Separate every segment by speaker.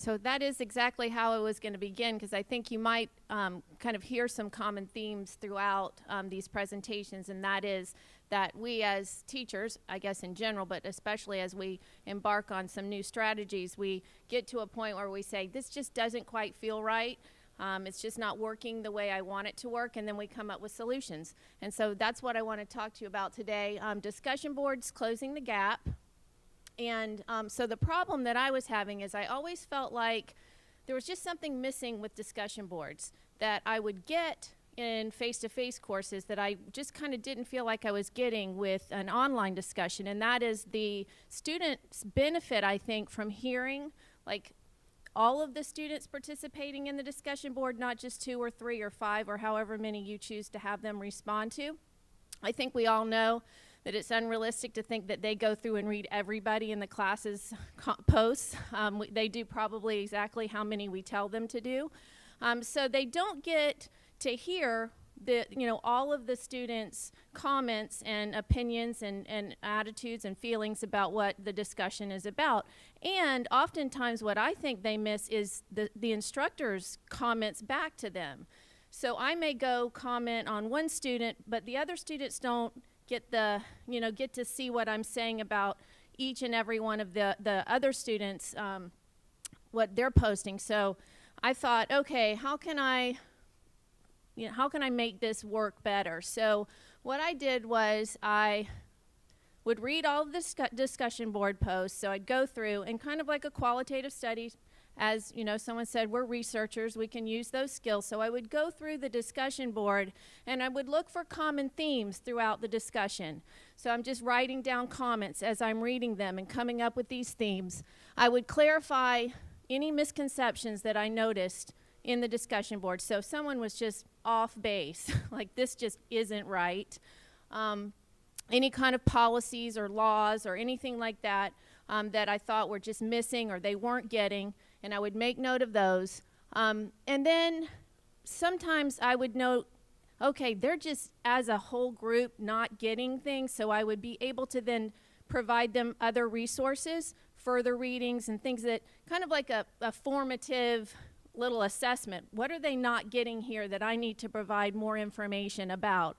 Speaker 1: So that is exactly how I was going to begin, because I think you might kind of hear some common themes throughout these presentations, and that is that we as teachers, I guess in general, but especially as we embark on some new strategies, we get to a point where we say, this just doesn't quite feel right. It's just not working the way I want it to work, and then we come up with solutions. And so that's what I want to talk to you about today. Discussion boards, closing the gap. And so the problem that I was having is I always felt like there was just something missing with discussion boards that I would get in face-to-face courses that I just kind of didn't feel like I was getting with an online discussion. And that is the students benefit, I think, from hearing like all of the students participating in the discussion board, not just 2 or 3 or 5 or however many you choose to have them respond to. I think we all know that it's unrealistic to think that they go through and read everybody in the class's posts. They do probably exactly how many we tell them to do. So they don't get to hear all of the students' comments and opinions and attitudes and feelings about what the discussion is about. And oftentimes what I think they miss is the instructor's comments back to them. So I may go comment on one student, but the other students don't get to see what I'm saying about each and every one of the other students, what they're posting. So I thought, okay, how can I make this work better? So what I did was I would read all of the discussion board posts. So I'd go through and kind of like a qualitative study. As someone said, we're researchers, we can use those skills. So I would go through the discussion board and I would look for common themes throughout the discussion. So I'm just writing down comments as I'm reading them and coming up with these themes. I would clarify any misconceptions that I noticed in the discussion board. So if someone was just off base, like this just isn't right, any kind of policies or laws or anything like that that I thought were just missing or they weren't getting, and I would make note of those. And then sometimes I would note, okay, they're just as a whole group not getting things, so I would be able to then provide them other resources, further readings and things that kind of like a formative little assessment. What are they not getting here that I need to provide more information about?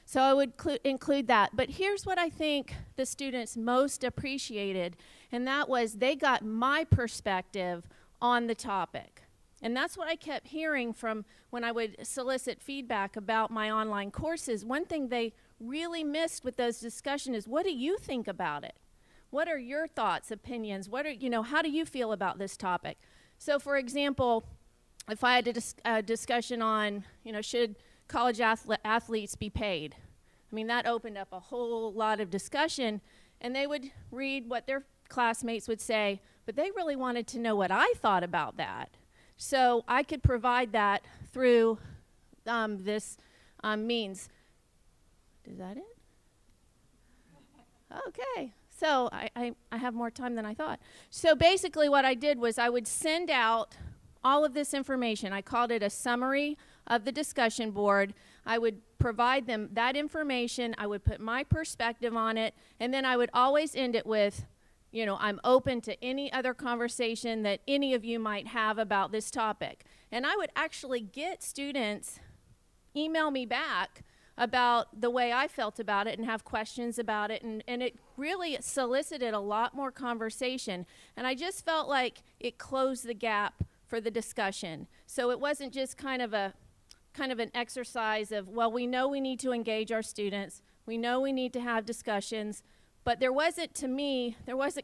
Speaker 1: So I would include that. But here's what I think the students most appreciated, and that was they got my perspective on the topic. And that's what I kept hearing from when I would solicit feedback about my online courses. One thing they really missed with those discussions is, what do you think about it? What are your thoughts, opinions? How do you feel about this topic? So for example, if I had a discussion on, should college athletes be paid? I mean, that opened up a whole lot of discussion, and they would read what their classmates would say, but they really wanted to know what I thought about that. So I could provide that through this means. Is that it? Okay. So I have more time than I thought. So basically what I did was I would send out all of this information. I called it a summary of the discussion board. I would provide them that information. I would put my perspective on it, and then I would always end it with, I'm open to any other conversation that any of you might have about this topic. And I would actually get students email me back about the way I felt about it and have questions about it, and it really solicited a lot more conversation. And I just felt like it closed the gap for the discussion. So it wasn't just kind of an exercise of, well, we know we need to engage our students, we know we need to have discussions, but there wasn't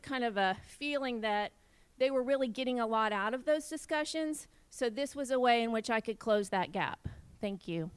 Speaker 1: kind of a feeling that they were really getting a lot out of those discussions. So this was a way in which I could close that gap. Thank you.